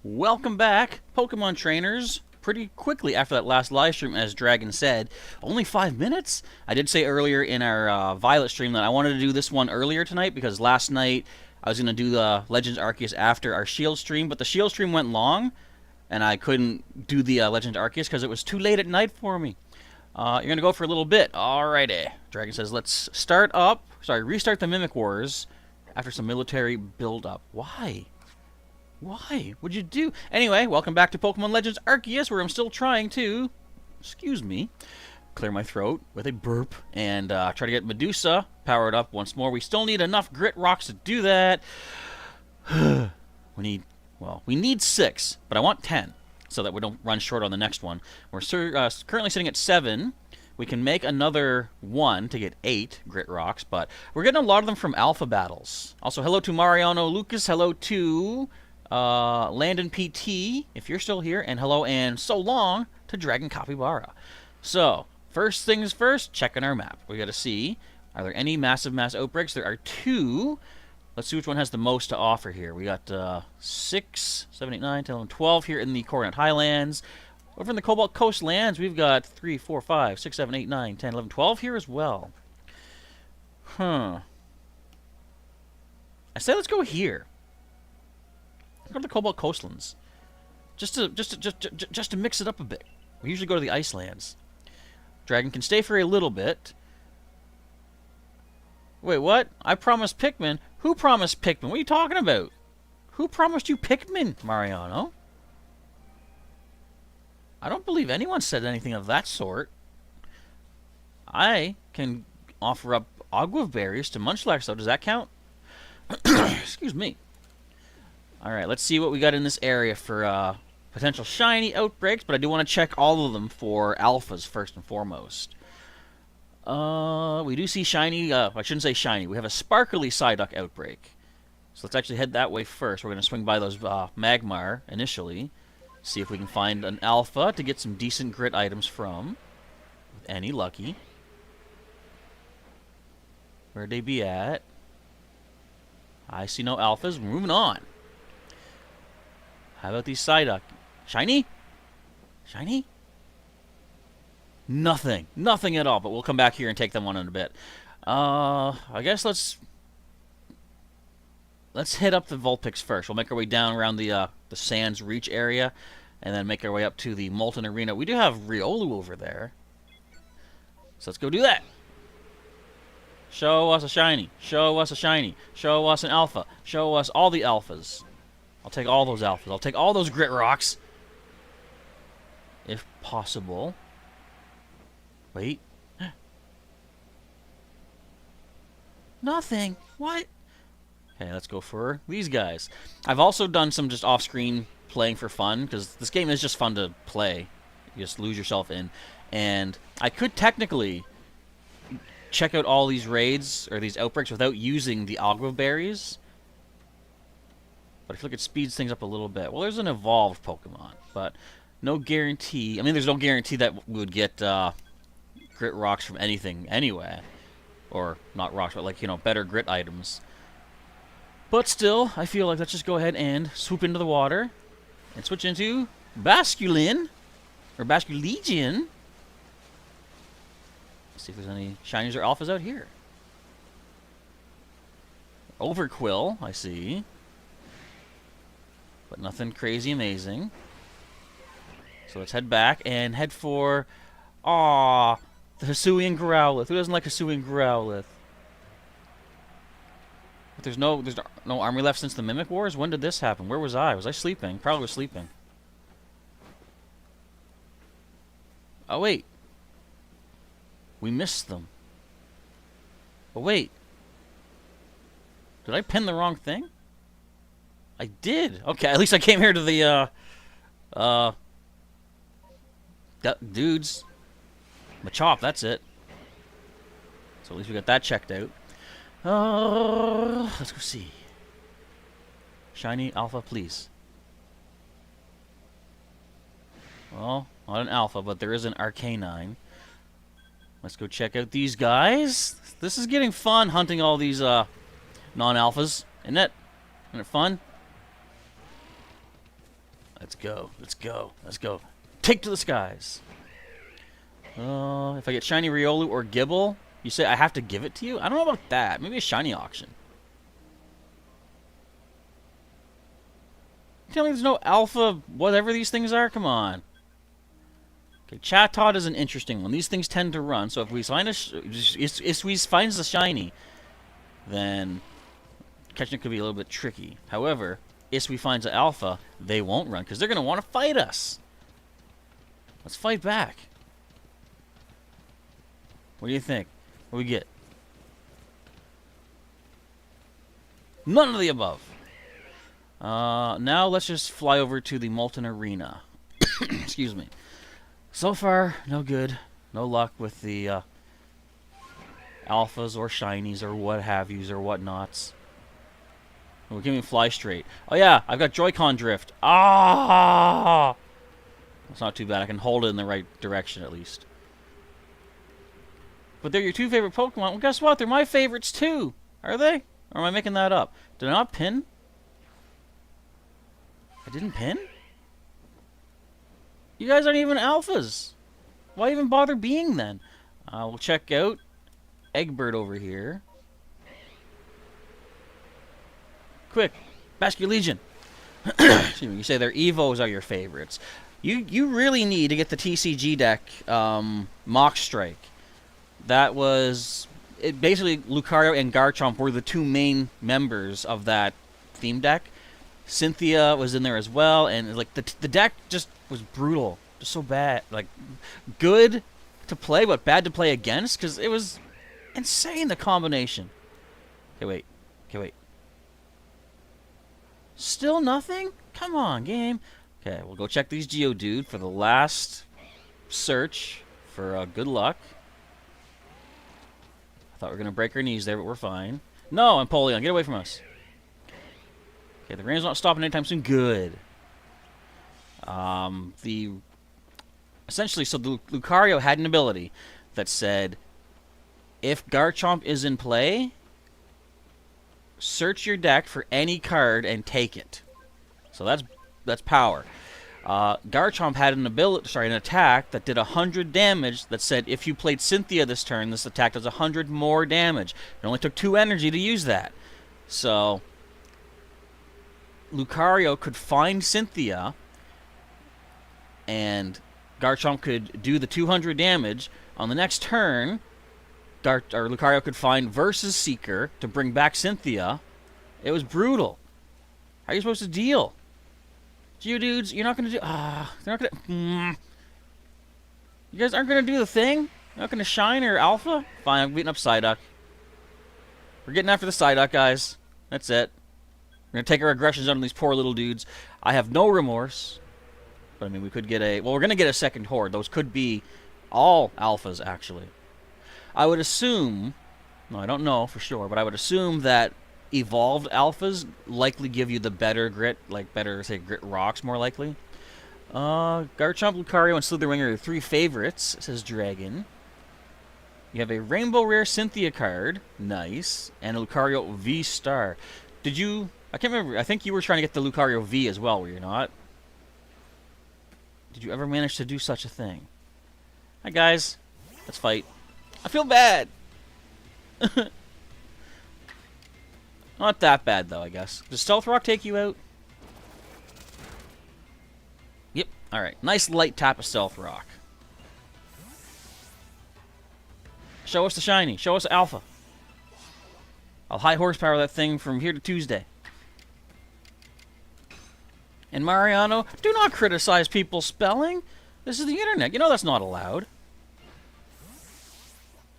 Welcome back, Pokemon Trainers. Pretty quickly after that last live stream, as Dragon said. Only 5 minutes? I did say earlier in our Violet stream that I wanted to do this one earlier tonight because last night I was going to do the Legends Arceus after our Shield stream, but the Shield stream went long, and I couldn't do the Legends Arceus because it was too late at night for me. You're going to go for a little bit. Alrighty. Dragon says, let's restart the Mimic Wars after some military build-up. Why? Why? What'd you do? Anyway, welcome back to Pokemon Legends Arceus, where I'm still trying to, excuse me, clear my throat with a burp and try to get Medusa powered up once more. We still need enough Grit Rocks to do that. we need 6, but I want 10 so that we don't run short on the next one. We're currently sitting at 7. We can make another 1 to get 8 Grit Rocks, but we're getting a lot of them from Alpha Battles. Also, hello to Mariano Lucas. Hello to Landon PT, if you're still here, and hello and so long to Dragon Capybara. So, first things first, checking our map. We gotta see, are there any massive mass outbreaks? There are 2. Let's see which one has the most to offer here. We got 6, 7, 8, 9, 10, 11, 12 here in the Coronet Highlands. Over in the Cobalt Coastlands, we've got 3, 4, 5, 6, 7, 8, 9, 10, 11, 12 here as well. I say let's go here. Go to the Cobalt Coastlands, just to mix it up a bit. We usually go to the Icelands. Dragon can stay for a little bit. Wait, what? I promised Pikmin. Who promised Pikmin? What are you talking about? Who promised you Pikmin, Mariano? I don't believe anyone said anything of that sort. I can offer up Agua Berries to Munchlax, though. Does that count? Excuse me. Alright, let's see what we got in this area for potential shiny outbreaks, but I do want to check all of them for alphas first and foremost. We do see shiny, I shouldn't say shiny, we have a sparkly Psyduck outbreak. So let's actually head that way first. We're going to swing by those Magmar initially, see if we can find an alpha to get some decent grit items from, with any lucky. Where'd they be at? I see no alphas. We're moving on. How about these Psyduck? Shiny? Shiny? Nothing. Nothing at all, but we'll come back here and take them on in a bit. I guess let's hit up the Vulpix first. We'll make our way down around the Sands Reach area, and then make our way up to the Molten Arena. We do have Riolu over there. So let's go do that. Show us a shiny. Show us a shiny. Show us an alpha. Show us all the alphas. I'll take all those alphas. I'll take all those Grit Rocks. If possible. Wait. Nothing. What? Okay, let's go for these guys. I've also done some just off-screen playing for fun, because this game is just fun to play. You just lose yourself in. And I could technically check out all these raids, or these outbreaks, without using the Agua Berries. But I feel like it speeds things up a little bit. Well, there's an evolved Pokemon, but no guarantee. I mean, there's no guarantee that we would get Grit Rocks from anything anyway. Or, not rocks, but like, you know, better grit items. But still, I feel like let's just go ahead and swoop into the water and switch into Basculin, or Basculegion. Let's see if there's any shinies or alphas out here. Overquill, I see. But nothing crazy amazing. So let's head back and head for... Aww, the Hisui and Growlithe. Who doesn't like Hisui and Growlithe? But there's no army left since the Mimic Wars? When did this happen? Where was I? Was I sleeping? Probably was sleeping. Oh, wait. We missed them. But wait. Did I pin the wrong thing? I did. Okay, at least I came here to the, dudes. Machop, that's it. So at least we got that checked out. Let's go see. Shiny alpha, please. Well, not an alpha, but there is an Arcanine. Let's go check out these guys. This is getting fun, hunting all these, non-alphas. Isn't it? Isn't it fun? Let's go. Let's go. Let's go. Take to the skies. If I get shiny Riolu or Gibble, you say I have to give it to you? I don't know about that. Maybe a shiny auction. Tell me there's no alpha whatever these things are? Come on. Okay, Chatot is an interesting one. These things tend to run, so if we find Hisui finds the shiny, then catching it could be a little bit tricky. However, Hisui finds an alpha, they won't run, because they're going to want to fight us. Let's fight back. What do you think? What do we get? None of the above. Now let's just fly over to the Molten Arena. Excuse me. So far, no good. No luck with the alphas or shinies or what have yous or whatnots. Oh, give me fly straight. Oh yeah, I've got Joy-Con drift. Ah! That's not too bad. I can hold it in the right direction at least. But they're your two favorite Pokemon. Well, guess what? They're my favorites too. Are they? Or am I making that up? Did I not pin? I didn't pin? You guys aren't even alphas. Why even bother being then? We'll check out Eggbird over here. Quick, Basque Legion. Excuse me, you say their Evos are your favorites. You really need to get the TCG deck, Mock Strike. That was... basically, Lucario and Garchomp were the two main members of that theme deck. Cynthia was in there as well, and like the deck just was brutal, just so bad. Like, good to play, but bad to play against, because it was insane, the combination. Okay, wait. Still nothing? Come on, game. Okay, we'll go check these Geodude for the last search for good luck. I thought we were going to break our knees there, but we're fine. No, Empoleon, get away from us. Okay, the rain's not stopping anytime soon. Good. Essentially, so the Lucario had an ability that said, if Garchomp is in play, search your deck for any card and take it. So that's power. Garchomp had an attack that did 100 damage that said if you played Cynthia this turn, this attack does 100 more damage. It only took 2 energy to use that. So Lucario could find Cynthia, and Garchomp could do the 200 damage. On the next turn, Lucario could find Versus Seeker to bring back Cynthia. It was brutal. How are you supposed to deal? Geodudes, you're not going to do... they're not going to... You guys aren't going to do the thing? You're not going to shine or alpha? Fine, I'm beating up Psyduck. We're getting after the Psyduck, guys. That's it. We're going to take our aggressions on these poor little dudes. I have no remorse. But, I mean, we could get a... Well, we're going to get a second horde. Those could be all alphas, actually. I would assume... No, I don't know for sure, but I would assume that evolved alphas likely give you the better grit, like better, say, grit rocks, more likely. Garchomp, Lucario, and Slitherwing are your 3 favorites, says Dragon. You have a Rainbow Rare Cynthia card. Nice. And a Lucario V-Star. Did you... I can't remember. I think you were trying to get the Lucario V as well, were you not? Did you ever manage to do such a thing? Hi, guys. Let's fight. I feel bad. Not that bad, though, I guess. Does Stealth Rock take you out? Yep. Alright. Nice light tap of Stealth Rock. Show us the shiny. Show us the alpha. I'll high horsepower that thing from here to Tuesday. And Mariano, do not criticize people's spelling. This is the internet. You know that's not allowed.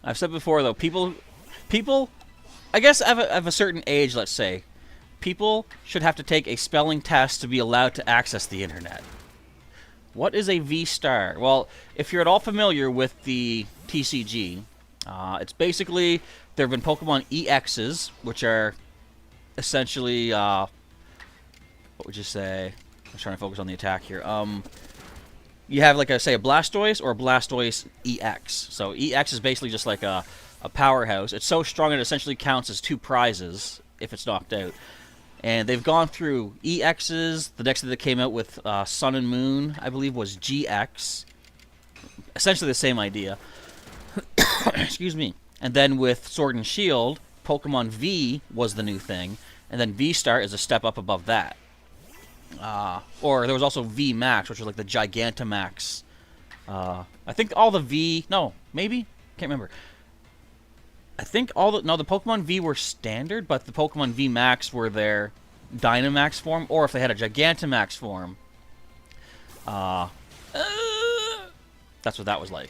I've said before, though, people, I guess of a certain age, let's say, people should have to take a spelling test to be allowed to access the internet. What is a V-Star? Well, if you're at all familiar with the TCG, it's basically, there have been Pokemon EXs, which are essentially, what would you say? I'm trying to focus on the attack here. You have, like, say, a Blastoise or a Blastoise EX. So EX is basically just like a powerhouse. It's so strong it essentially counts as 2 prizes if it's knocked out. And they've gone through EXs. The next that came out with Sun and Moon, I believe, was GX. Essentially the same idea. Excuse me. And then with Sword and Shield, Pokemon V was the new thing. And then V-Star is a step up above that. Or there was also V-Max, which was like the Gigantamax. I think all the V... No, maybe? Can't remember. I think all the... No, the Pokemon V were standard, but the Pokemon V-Max were their Dynamax form, or if they had a Gigantamax form. That's what that was like.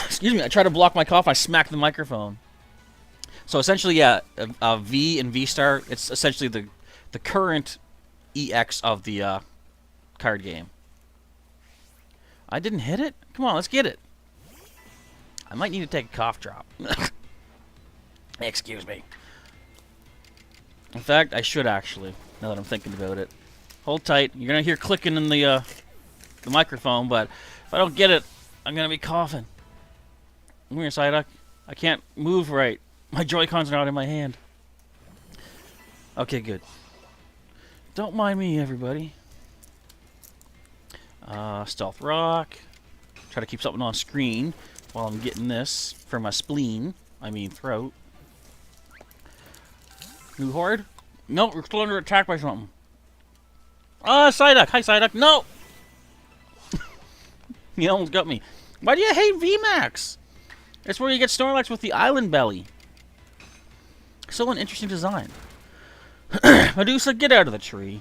Excuse me, I tried to block my cough, I smacked the microphone. So essentially, yeah, V and V-Star, it's essentially the current EX of the card game. I didn't hit it? Come on, let's get it. I might need to take a cough drop. Excuse me. In fact, I should actually, now that I'm thinking about it. Hold tight. You're going to hear clicking in the microphone, but if I don't get it, I'm going to be coughing. Come here, Psyduck. I can't move right. My Joy-Cons are not in my hand. Okay, good. Don't mind me, everybody. Stealth Rock. Try to keep something on screen while I'm getting this for my spleen. I mean throat. New Horde? Nope, we're still under attack by something. Psyduck. Hi, Psyduck. No! You almost got me. Why do you hate VMAX? It's where you get Snorlax with the island belly. Still an interesting design. Medusa, get out of the tree.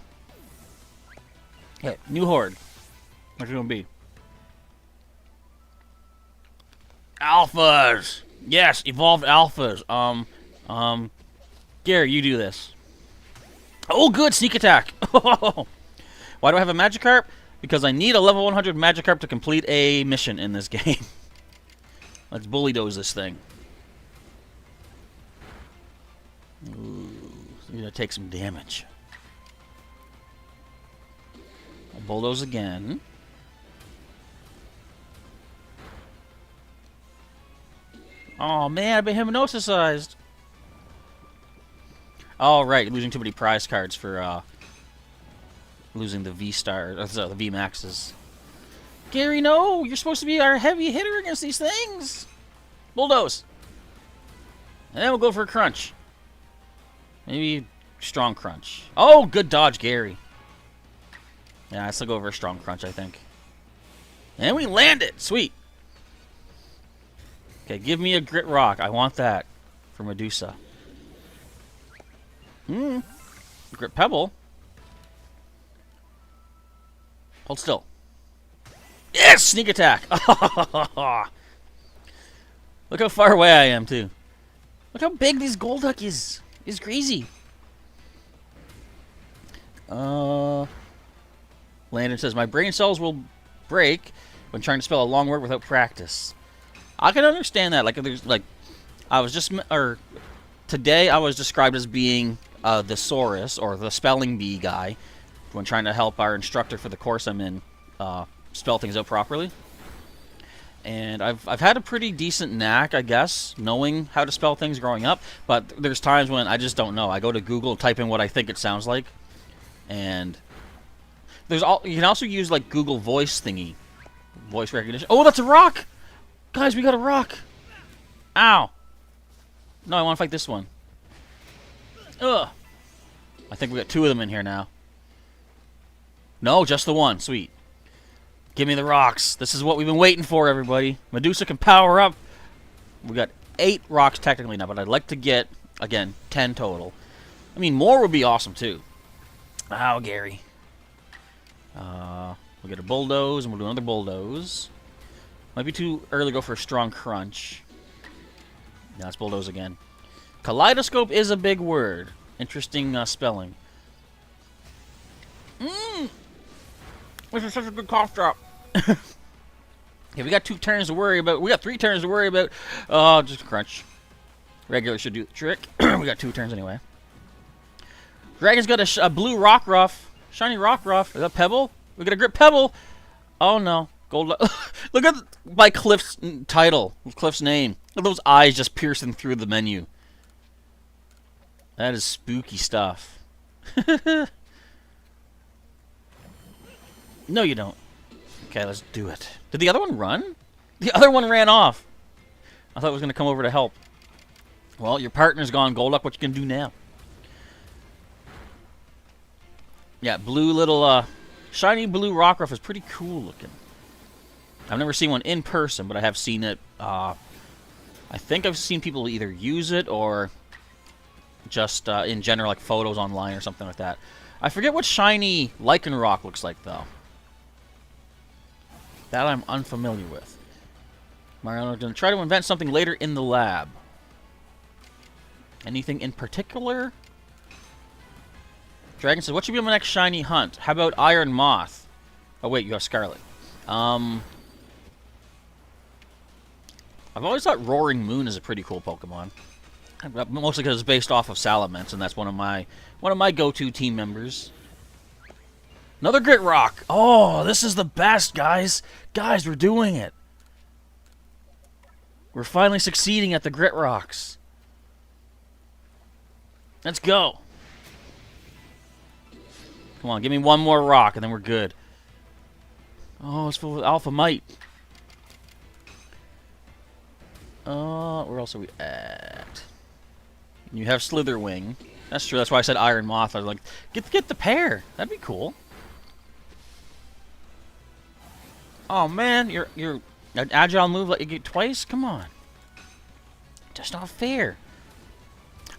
Okay, new Horde. What's it gonna be? Alphas! Yes, evolved alphas. Gary, you do this. Oh, good, sneak attack. Why do I have a Magikarp? Because I need a level 100 Magikarp to complete a mission in this game. Let's bully doze this thing. Ooh, you're gonna take some damage. I'll bulldoze again. Oh man, I've been hypnosized. Oh right, losing too many prize cards for losing the V-Star, the V-Maxes. Gary, no! You're supposed to be our heavy hitter against these things! Bulldoze! And then we'll go for a crunch. Maybe strong crunch. Oh, good dodge, Gary. Yeah, I still go over a strong crunch, I think. And we land it! Sweet! Okay, give me a Grit Rock. I want that for Medusa. Grit Pebble? Hold still. Yes! Sneak attack! Look how far away I am, too. Look how big this Golduck is. It's crazy. Landon says, my brain cells will break when trying to spell a long word without practice. I can understand that. Like, there's, like, I was just, today I was described as being the Saurus, or the spelling bee guy, when trying to help our instructor for the course I'm in spell things out properly. And I've had a pretty decent knack, I guess, knowing how to spell things growing up, but there's times when I just don't know. I go to Google, type in what I think it sounds like, and you can also use like Google Voice thingy, voice recognition. Oh, that's a rock! Guys, we got a rock! Ow! No, I want to fight this one. Ugh! I think we got two of them in here now. No, just the one. Sweet. Give me the rocks. This is what we've been waiting for, everybody. Medusa can power up. We got 8 rocks technically now, but I'd like to get, again, 10 total. I mean, more would be awesome, too. Ow, Gary. We'll get a bulldoze, and we'll do another bulldoze. Might be too early to go for a strong crunch. Yeah, let's bulldoze again. Kaleidoscope is a big word. Interesting spelling. This is such a good cough drop. Okay, we got 2 turns to worry about. We got 3 turns to worry about. Just a crunch. Regular should do the trick. We got 2 turns anyway. Dragon's got a blue rock ruff. Shiny rock ruff. Is that Pebble? We got a Grit Pebble. Oh no. Gold. Look at my Cliff's title. Cliff's name. Look at those eyes just piercing through the menu. That is spooky stuff. No, you don't. Okay, let's do it. Did the other one run? The other one ran off. I thought it was going to come over to help. Well, your partner's gone, Golduck. What you can do now? Yeah, blue little, shiny blue Rockruff is pretty cool looking. I've never seen one in person, but I have seen it. I think I've seen people either use it or just in general, like photos online or something like that. I forget what shiny Lycanroc looks like, though. That I'm unfamiliar with. Mariano going to try to invent something later in the lab. Anything in particular? Dragon says, what should be my next shiny hunt? How about Iron Moth? Oh, wait, you have Scarlet. I've always thought Roaring Moon is a pretty cool Pokemon. Mostly because it's based off of Salamence, and that's one of my go-to team members. Another Grit Rock. Oh, this is the best, guys. Guys, we're doing it. We're finally succeeding at the Grit Rocks. Let's go. Come on, give me one more rock, and then we're good. Oh, it's full of Alpha Might. Where else are we at? You have Slitherwing. That's true. That's why I said Iron Moth. I was like, get the pair. That'd be cool. Oh man, you're an agile move let you get twice. Come on, just not fair.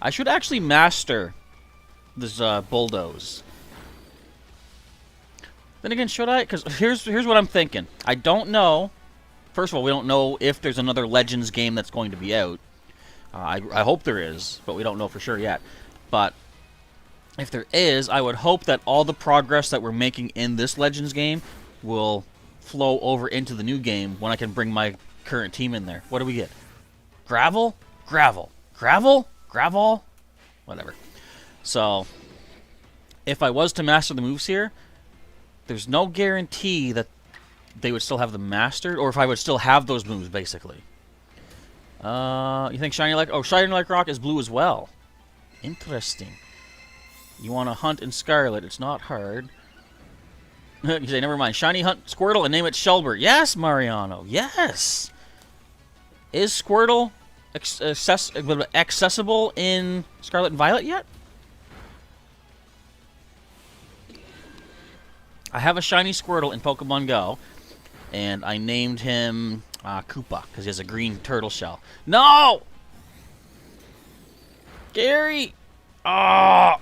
I should actually master this Bulldoze. Then again, should I? Because here's what I'm thinking. I don't know. First of all, we don't know if there's another Legends game that's going to be out. I hope there is, but we don't know for sure yet. But if there is, I would hope that all the progress that we're making in this Legends game will flow over into the new game when I can bring my current team in there. What do we get? Gravel? Gravel. Gravel? Gravel? Whatever. So, if I was to master the moves here, there's no guarantee that they would still have them mastered, or if I would still have those moves, basically. You think Shiny Lycanroc is blue as well. Interesting. You want to hunt in Scarlet. It's not hard. You say, never mind. Shiny hunt Squirtle and name it Shelbert. Yes, Mariano. Yes. Is Squirtle accessible in Scarlet and Violet yet? I have a shiny Squirtle in Pokemon Go, and I named him Koopa because he has a green turtle shell. No! Gary! Oh!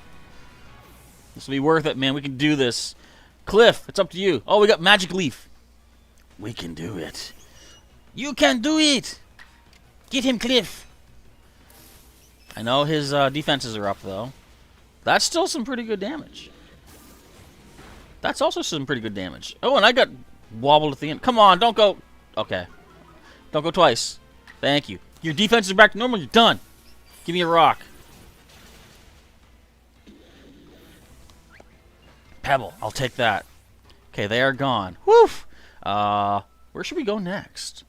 This will be worth it, man. We can do this. Cliff, it's up to you. Oh, we got Magic Leaf. We can do it. You can do it! Get him, Cliff! I know his defenses are up, though. That's still some pretty good damage. That's also some pretty good damage. Oh, and I got wobbled at the end. Come on, don't go. Okay. Don't go twice. Thank you. Your defenses are back to normal. You're done. Give me a rock. Pebble. I'll take that. Okay, they are gone. Woof. Where should we go next?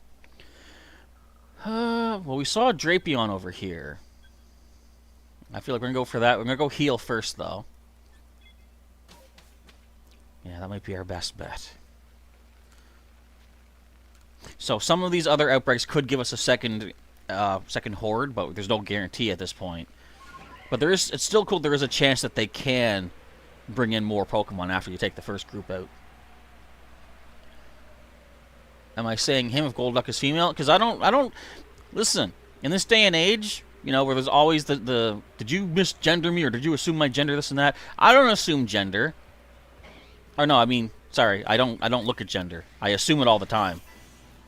Well, we saw a Drapion over here. I feel like we're going to go for that. We're going to go heal first, though. Yeah, that might be our best bet. So some of these other outbreaks could give us a second horde, but there's no guarantee at this point. But it's still cool. There is a chance that they can bring in more Pokemon after you take the first group out. Am I saying him if Golduck is female? Because I don't listen. In this day and age, you know, where there's always the did you misgender me or did you assume my gender, this and that? I don't assume gender. Or no, I mean, sorry, I don't look at gender. I assume it all the time.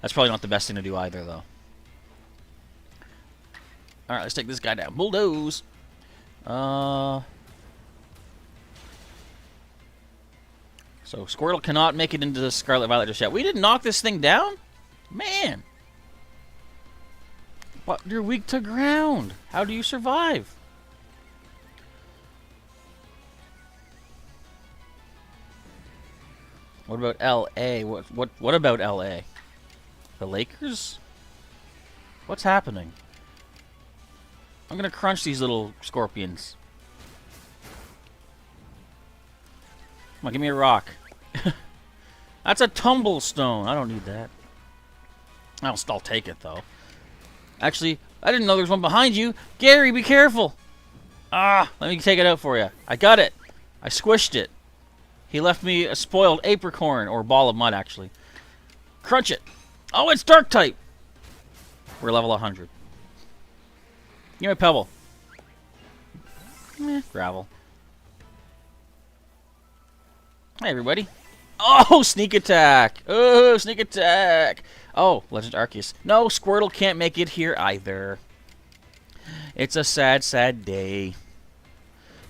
That's probably not the best thing to do either, though. Alright, let's take this guy down. Bulldoze! So, Squirtle cannot make it into the Scarlet Violet just yet. We didn't knock this thing down? Man! But you're weak to ground. How do you survive? What about L.A.? What about L.A.? The Lakers? What's happening? I'm gonna crunch these little scorpions. on, give me a rock. That's a tumblestone. I don't need that. I'll take it, though. Actually, I didn't know there was one behind you. Gary, be careful. Ah, let me take it out for you. I got it. I squished it. He left me a spoiled apricorn, or ball of mud, actually. Crunch it. Oh, it's dark type. We're level 100. Give me a pebble. Gravel. Hey, everybody. Oh, sneak attack. Oh, sneak attack. Oh, Legend Arceus. No, Squirtle can't make it here either. It's a sad, sad day.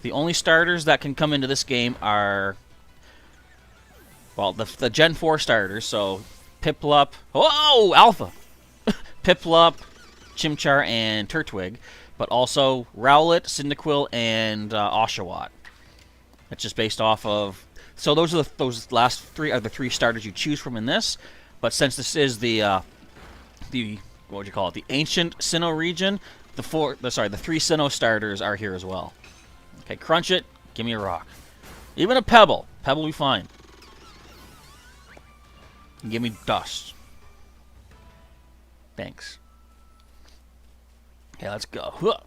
The only starters that can come into this game are, well, the Gen 4 starters. So, Piplup. Oh, Alpha. Piplup, Chimchar, and Turtwig. But also Rowlet, Cyndaquil, and Oshawott. That's just based off of... So those are those last three are the three starters you choose from in this. But since this is the what would you call it? The ancient Sinnoh region, the three Sinnoh starters are here as well. Okay, crunch it. Give me a rock. Even a pebble. Pebble will be fine. Give me dust. Thanks. Okay, let's go.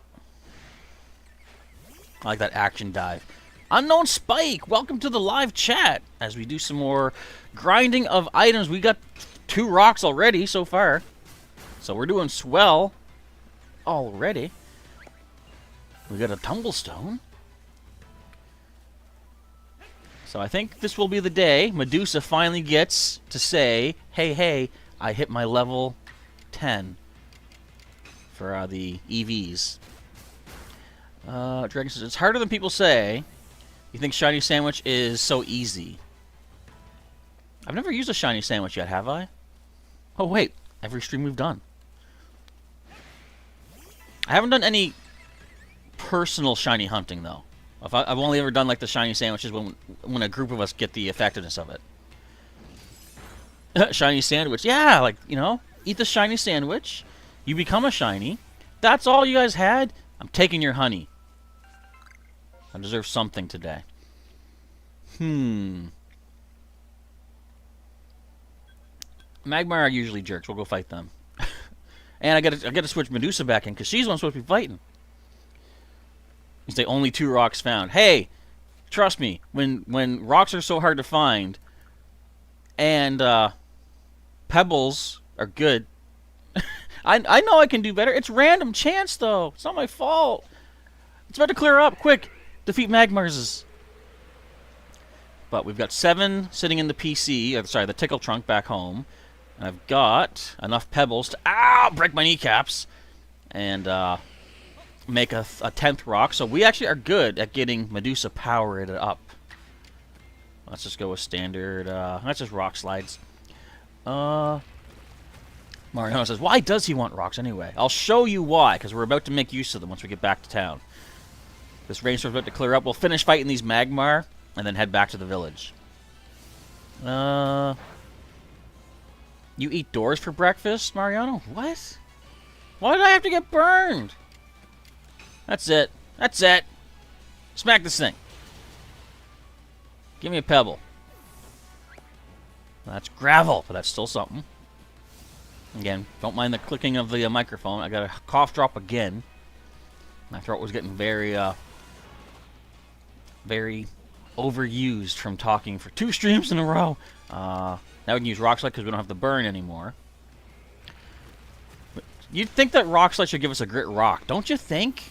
I like that action dive. Unknown Spike, welcome to the live chat as we do some more grinding of items. We got 2 rocks already so far, so we're doing swell already. We got a tumblestone. So I think this will be the day Medusa finally gets to say, hey, I hit my level 10 for the EVs. Dragon says, it's harder than people say. You think Shiny Sandwich is so easy? I've never used a Shiny Sandwich yet, have I? Oh, wait. Every stream we've done. I haven't done any personal Shiny hunting, though. I've only ever done, like, the Shiny Sandwiches when a group of us get the effectiveness of it. Shiny Sandwich. Yeah, like, you know, eat the Shiny Sandwich. You become a Shiny. That's all you guys had? I'm taking your honey. I deserve something today. Magmar are usually jerks. We'll go fight them. And I gotta switch Medusa back in because she's the one supposed to be fighting. It's the only 2 rocks found. Hey, trust me, when rocks are so hard to find, and pebbles are good, I know I can do better. It's random chance though. It's not my fault. It's about to clear up. Quick. Defeat Magmars. But we've got 7 sitting in the PC, the Tickle Trunk back home. And I've got enough pebbles to break my kneecaps and make a 10th rock. So we actually are good at getting Medusa powered up. Let's just go with standard. That's just rock slides. Mariano says, why does he want rocks anyway? I'll show you why, because we're about to make use of them once we get back to town. This rainstorm's about to clear up. We'll finish fighting these Magmar and then head back to the village. You eat doors for breakfast, Mariano? What? Why did I have to get burned? That's it. That's it. Smack this thing. Give me a pebble. That's gravel, but that's still something. Again, don't mind the clicking of the microphone. I got a cough drop again. My throat was getting very overused from talking for 2 streams in a row. Now we can use Rock Slide because we don't have to burn anymore. But you'd think that Rock Slide should give us a grit rock, don't you think?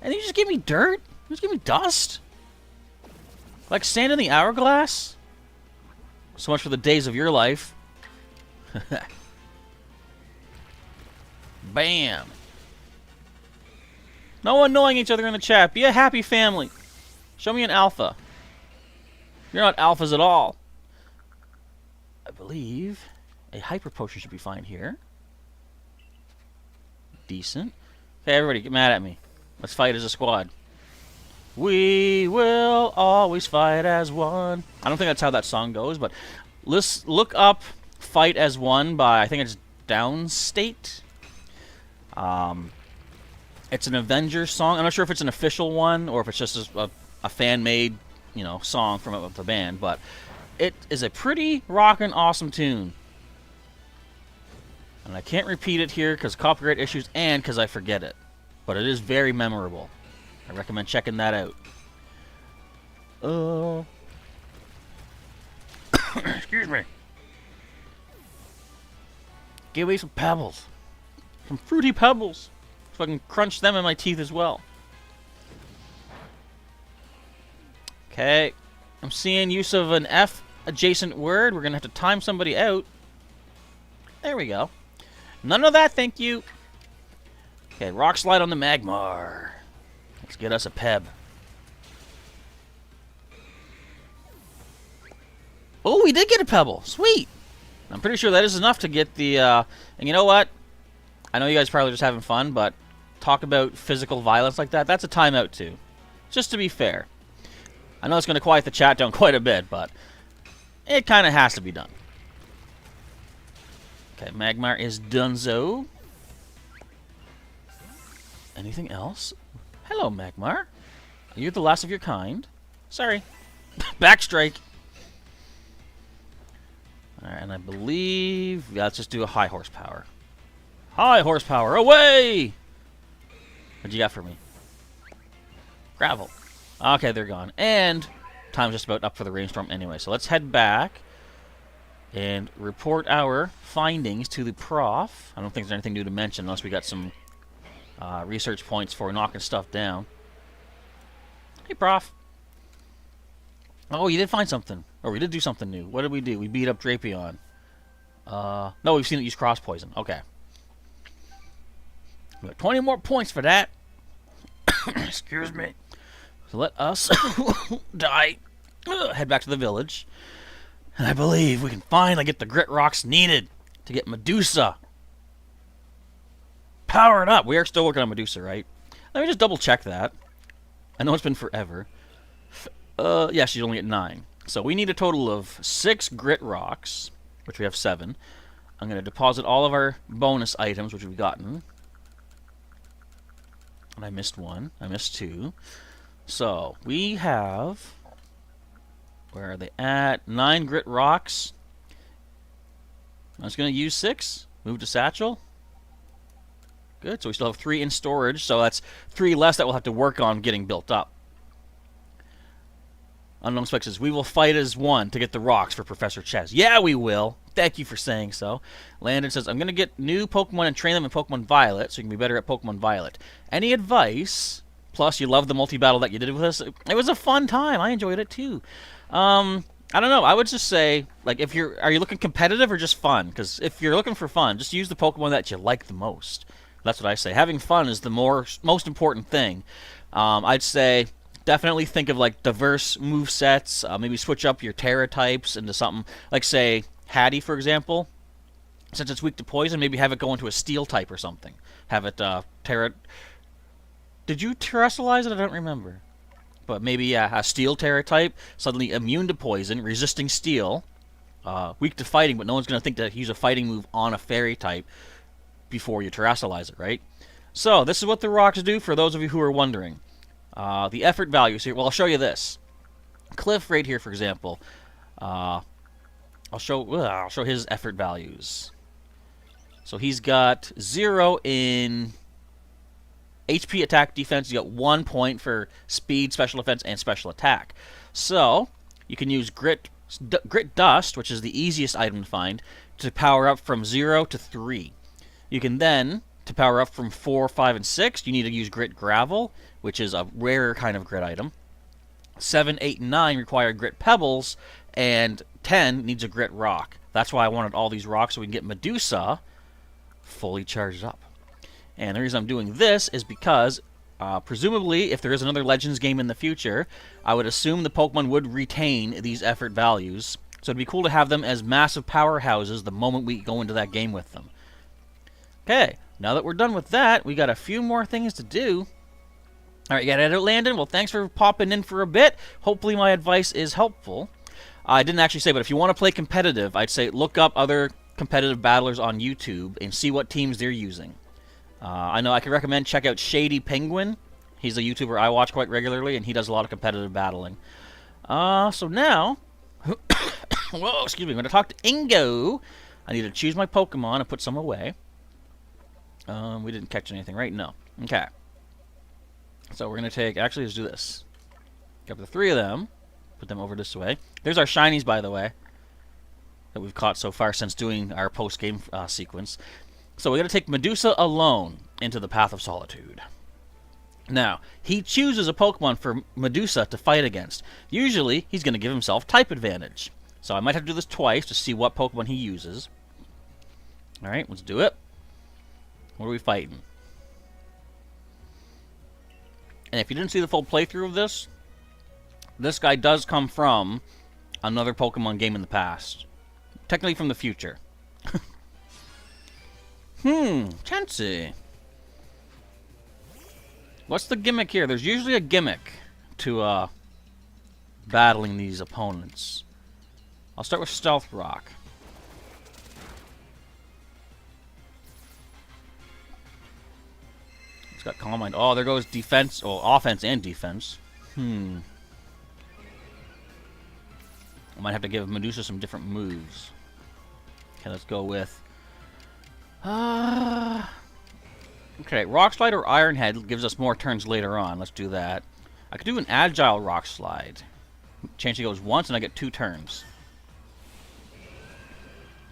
And you just give me dirt? You just give me dust? Like sand in the hourglass? So much for the days of your life. Bam. No one knowing each other in the chat. Be a happy family. Show me an alpha. You're not alphas at all. I believe a hyper potion should be fine here. Decent. Okay, everybody, get mad at me. Let's fight as a squad. We will always fight as one. I don't think that's how that song goes, but let's look up Fight as One by, I think it's Downstate. It's an Avengers song. I'm not sure if it's an official one or if it's just a fan-made you know, song from the band, but it is a pretty rockin' awesome tune. And I can't repeat it here because copyright issues and because I forget it. But it is very memorable. I recommend checking that out. Excuse me. Give me some pebbles. Some fruity pebbles. So I can crunch them in my teeth as well. Okay. I'm seeing use of an F adjacent word. We're going to have to time somebody out. There we go. None of that, thank you. Okay, rock slide on the Magmar. Let's get us a Peb. Oh, we did get a Pebble. Sweet. I'm pretty sure that is enough to get the... and you know what? I know you guys are probably just having fun, but talk about physical violence like that, that's a timeout too. Just to be fair. I know it's going to quiet the chat down quite a bit, but it kind of has to be done. Okay, Magmar is donezo. Anything else? Hello, Magmar. Are you the last of your kind? Sorry. Backstrike. Alright, and I believe... Yeah, let's just do a high horsepower. High horsepower, away! What'd you got for me? Gravel. Okay, they're gone. And time's just about up for the rainstorm anyway. So let's head back and report our findings to the prof. I don't think there's anything new to mention unless we got some research points for knocking stuff down. Hey, prof. Oh, you did find something. Or we did do something new. What did we do? We beat up Drapion. No, we've seen it use cross poison. Okay. We got 20 more points for that. Excuse me. So let us die. Head back to the village. And I believe we can finally get the grit rocks needed to get Medusa powered up. We are still working on Medusa, right? Let me just double check that. I know it's been forever. Yeah, she's only at 9. So we need a total of 6 grit rocks, which we have 7. I'm going to deposit all of our bonus items, which we've gotten. And I missed 1. I missed 2. So we have... Where are they at? 9 grit rocks. I'm just going to use 6. Move to satchel. Good. So we still have 3 in storage. So that's 3 less that we'll have to work on getting built up. Unknown Spec says, we will fight as one to get the rocks for Professor Chess. Yeah, we will. Thank you for saying so. Landon says, I'm going to get new Pokemon and train them in Pokemon Violet so you can be better at Pokemon Violet. Any advice? Plus, you love the multi-battle that you did with us. It was a fun time. I enjoyed it, too. I don't know. I would just say, like, are you looking competitive or just fun? Because if you're looking for fun, just use the Pokemon that you like the most. That's what I say. Having fun is the most important thing. I'd say definitely think of, like, diverse movesets. Maybe switch up your Terra types into something. Like, say, Hattie, for example. Since it's weak to poison, maybe have it go into a Steel type or something. Have it, Terra... Did you terrestrialize it? I don't remember. But maybe, yeah, a Steel Terra type, suddenly immune to poison, resisting Steel, weak to fighting, but no one's going to think to use a fighting move on a Fairy type before you terrestrialize it, right? So, this is what the rocks do for those of you who are wondering. The effort values here, well, I'll show you this. Cliff right here, for example. I'll show his effort values. So he's got 0 in HP, attack, defense. You got 1 point for speed, special defense, and special attack. So you can use Grit Dust, which is the easiest item to find, to power up from 0 to 3. You can then, to power up from 4, 5, and 6, you need to use Grit Gravel, which is a rarer kind of grit item. 7, 8, and 9 require Grit Pebbles, and 10 needs a Grit Rock. That's why I wanted all these rocks so we can get Medusa fully charged up. And the reason I'm doing this is because, presumably, if there is another Legends game in the future, I would assume the Pokemon would retain these effort values. So it'd be cool to have them as massive powerhouses the moment we go into that game with them. Okay, now that we're done with that, we got a few more things to do. Alright, you got it, Landon? Well, thanks for popping in for a bit. Hopefully my advice is helpful. I didn't actually say, but if you want to play competitive, I'd say look up other competitive battlers on YouTube and see what teams they're using. I know I can recommend check out Shady Penguin. He's a YouTuber I watch quite regularly, and he does a lot of competitive battling. So now, whoa, excuse me, I'm going to talk to Ingo. I need to choose my Pokemon and put some away. We didn't catch anything, right? No. Okay. So we're going to take, actually, let's do this. Grab the 3 of them, put them over this way. There's our shinies, by the way, that we've caught so far since doing our post-game sequence. So we're going to take Medusa alone into the Path of Solitude. Now, he chooses a Pokemon for Medusa to fight against. Usually, he's going to give himself type advantage. So I might have to do this twice to see what Pokemon he uses. Alright, let's do it. What are we fighting? And if you didn't see the full playthrough of this guy does come from another Pokemon game in the past. Technically from the future. Chansey. What's the gimmick here? There's usually a gimmick to battling these opponents. I'll start with Stealth Rock. It's got Calm Mind. Oh, there goes defense. Oh, offense and defense. I might have to give Medusa some different moves. Okay, let's go with... Okay, Rock Slide or Iron Head gives us more turns later on. Let's do that. I could do an Agile Rock Slide. Chansey goes once and I get 2 turns.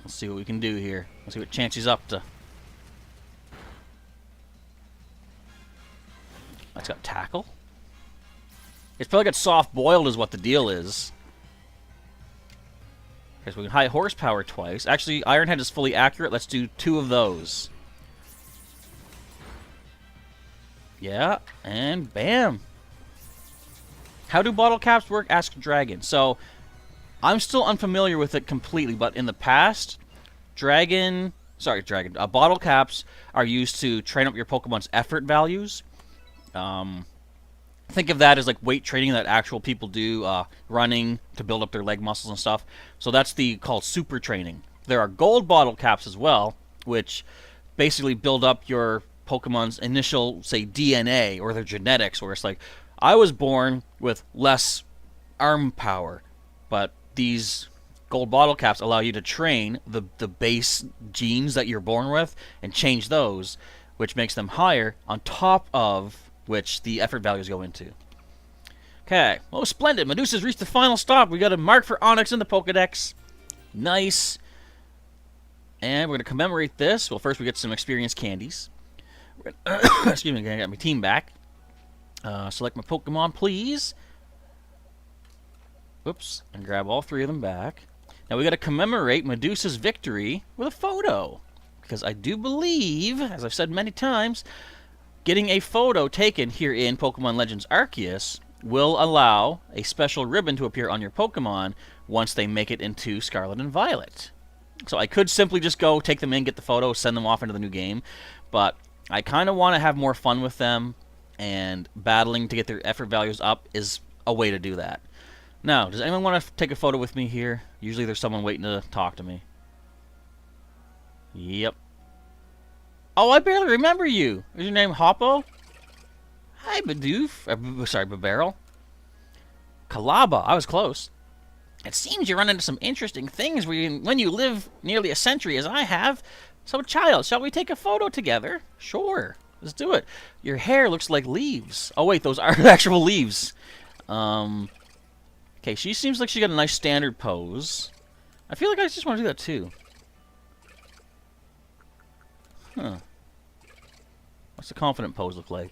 Let's see what we can do here. Let's see what Chansey's up to. That's got Tackle. It's probably got Soft Boiled is what the deal is. Okay, so we can high horsepower twice. Actually, Iron Head is fully accurate. Let's do 2 of those. Yeah, and bam. How do bottle caps work? Ask Dragon. So, I'm still unfamiliar with it completely, but in the past, bottle caps are used to train up your Pokemon's effort values. Think of that as like weight training that actual people do, running to build up their leg muscles and stuff. So that's called super training. There are gold bottle caps as well, which basically build up your Pokemon's initial, say, DNA or their genetics, where it's like, I was born with less arm power, but these gold bottle caps allow you to train the base genes that you're born with and change those, which makes them higher, on top of which the effort values go into. Okay, oh, splendid. Medusa's reached the final stop. We got a mark for Onyx in the Pokedex. Nice. And we're going to commemorate this. Well, first we get some experience candies. Excuse me, I got my team back. Select my Pokemon, please. Oops, and grab all 3 of them back. Now we got to commemorate Medusa's victory with a photo, because I do believe, as I've said many times, getting a photo taken here in Pokemon Legends Arceus will allow a special ribbon to appear on your Pokemon once they make it into Scarlet and Violet. So I could simply just go take them in, get the photo, send them off into the new game, but I kind of want to have more fun with them, and battling to get their effort values up is a way to do that. Now, does anyone want to take a photo with me here? Usually there's someone waiting to talk to me. Yep. Oh, I barely remember you. Is your name Hoppo? Hi, Bidoof. Sorry, Babarrel. Kalaba. I was close. It seems you run into some interesting things when you live nearly a century as I have. So, child, shall we take a photo together? Sure. Let's do it. Your hair looks like leaves. Oh, wait, those are actual leaves. Okay, she seems like she got a nice standard pose. I feel like I just want to do that, too. Huh. What's the confident pose look like?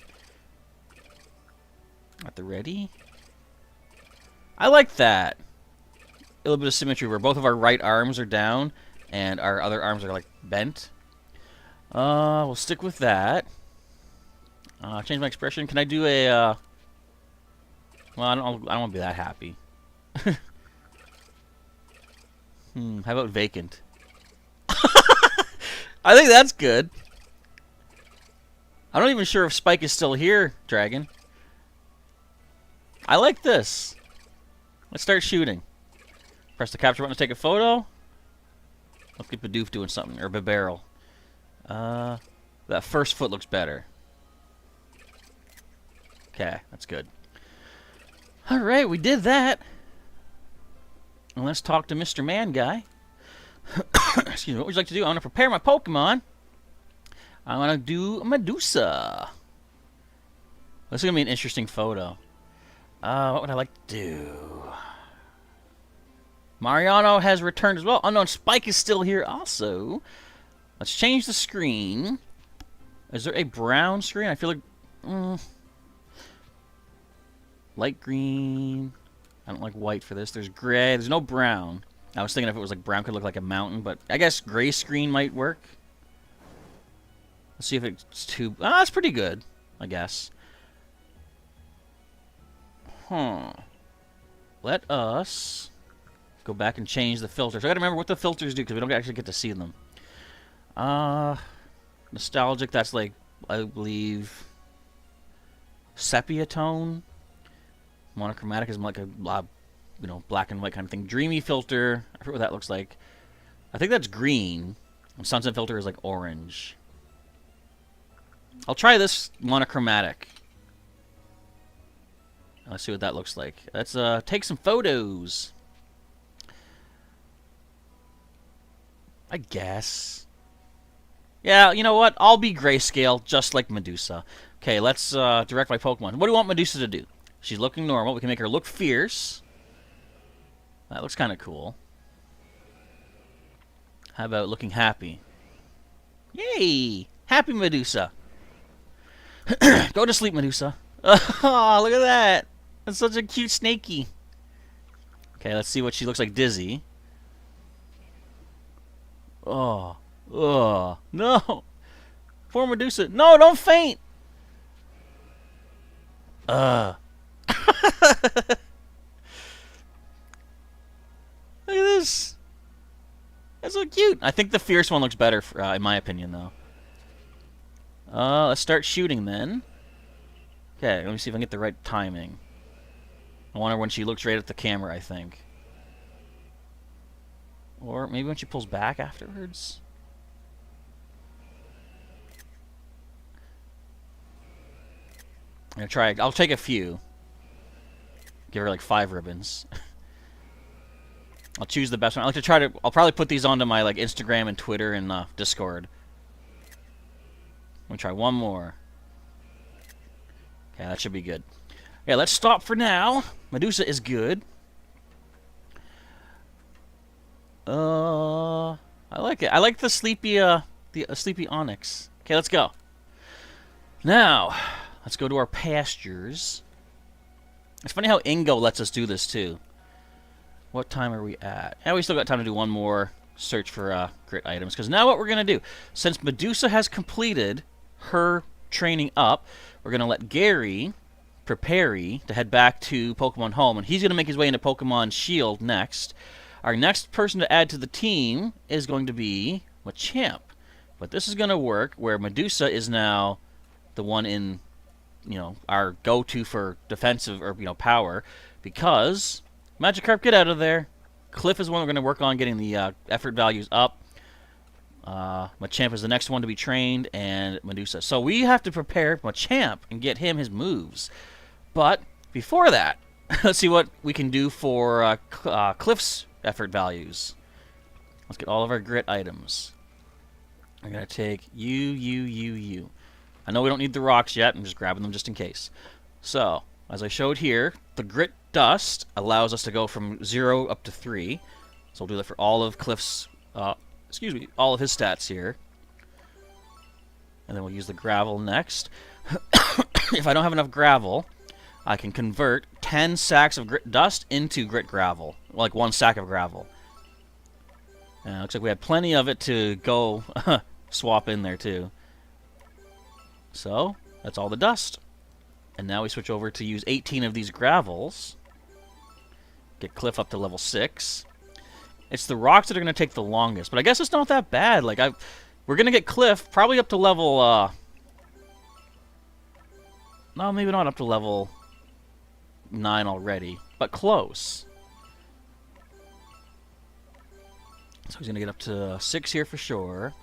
At the ready? I like that. A little bit of symmetry where both of our right arms are down and our other arms are like bent. We'll stick with that. Change my expression. Can I do a well, I don't want to be that happy. How about vacant? I think that's good. I'm not even sure if Spike is still here, Dragon. I like this. Let's start shooting. Press the capture button to take a photo. Let's get Bidoof doing something, or Babarrel. That first foot looks better. Okay, that's good. Alright, we did that. And let's talk to Mr. Man Guy. Excuse me. What would you like to do? I want to prepare my Pokemon. I want to do Medusa. This is going to be an interesting photo. What would I like to do? Mariano has returned as well. Unknown Spike is still here also. Let's change the screen. Is there a brown screen? I feel like... light green. I don't like white for this. There's gray. There's no brown. I was thinking if it was like brown, it could look like a mountain, but I guess gray screen might work. Let's see if it's too... Ah, that's pretty good, I guess. Let us go back and change the filters. I gotta remember what the filters do because we don't actually get to see them. Nostalgic, that's like, I believe, sepia tone. Monochromatic is like a, you know, black and white kind of thing. Dreamy filter, I forget what that looks like. I think that's green. And sunset filter is like orange. I'll try this monochromatic. Let's see what that looks like. Let's take some photos. I guess. Yeah, you know what? I'll be grayscale, just like Medusa. Okay, let's direct my Pokemon. What do you want Medusa to do? She's looking normal. We can make her look fierce. That looks kind of cool. How about looking happy? Yay! Happy Medusa. Go to sleep, Medusa. Oh, look at that. That's such a cute snakey. Okay, let's see what she looks like dizzy. Oh. Oh. No. Poor Medusa. No, don't faint. Look at this. That's so cute. I think the fierce one looks better, in my opinion, though. Let's start shooting then. Okay, let me see if I can get the right timing. I want her when she looks right at the camera, I think. Or maybe when she pulls back afterwards. I'm gonna try. I'll take a few. Give her like 5 ribbons. I'll choose the best one. I like to try to. I'll probably put these onto my like Instagram and Twitter and Discord. I'm gonna try one more. Okay, that should be good. Yeah, let's stop for now. Medusa is good. I like it. I like the sleepy sleepy onyx. Okay, let's go. Now, let's go to our pastures. It's funny how Ingo lets us do this too. What time are we at? Yeah, we still got time to do one more search for grit items. Because now what we're going to do, since Medusa has completed her training up, we're going to let Gary prepare to head back to Pokemon Home. And he's going to make his way into Pokemon Shield next. Our next person to add to the team is going to be Machamp. But this is going to work where Medusa is now the one in, you know, our go-to for defensive or, you know, power. Because Magikarp, get out of there. Cliff is one we're going to work on getting the effort values up. Machamp is the next one to be trained, and Medusa. So we have to prepare Machamp and get him his moves. But before that, let's see what we can do for Cliff's effort values. Let's get all of our grit items. I'm going to take you. I know we don't need the rocks yet. I'm just grabbing them just in case. So, as I showed here, the grit dust allows us to go from 0 up to 3. So we'll do that for all of Cliff's, all of his stats here. And then we'll use the gravel next. If I don't have enough gravel, I can convert 10 sacks of grit dust into grit gravel. Like 1 sack of gravel. And it looks like we had plenty of it to go swap in there too. So, that's all the dust. And now we switch over to use 18 of these gravels. Get Cliff up to level 6. It's the rocks that are going to take the longest. But I guess it's not that bad. Like we're going to get Cliff probably up to level... no, maybe not up to level 9 already. But close. So he's going to get up to 6 here for sure.